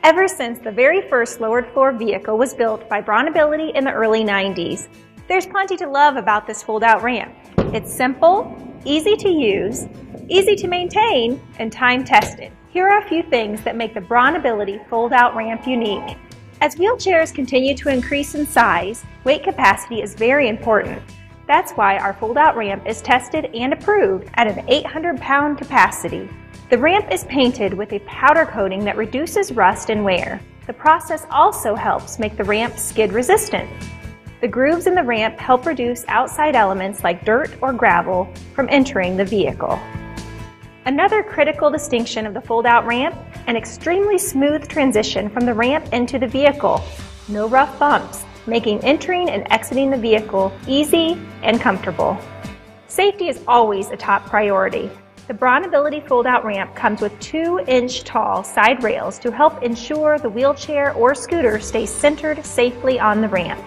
Ever since the very first lowered floor vehicle was built by Bronability in the early 90s, there's plenty to love about this fold-out ramp. It's simple, easy to use, easy to maintain, and time-tested. Here are a few things that make the Bronability fold-out ramp unique. As wheelchairs continue to increase in size, weight capacity is very important. That's why our fold-out ramp is tested and approved at an 800-pound capacity. The ramp is painted with a powder coating that reduces rust and wear. The process also helps make the ramp skid resistant. The grooves in the ramp help reduce outside elements like dirt or gravel from entering the vehicle. Another critical distinction of the fold-out ramp, an extremely smooth transition from the ramp into the vehicle. No rough bumps, making entering and exiting the vehicle easy and comfortable. Safety is always a top priority. The Bronability fold-out ramp comes with 2-inch tall side rails to help ensure the wheelchair or scooter stays centered safely on the ramp.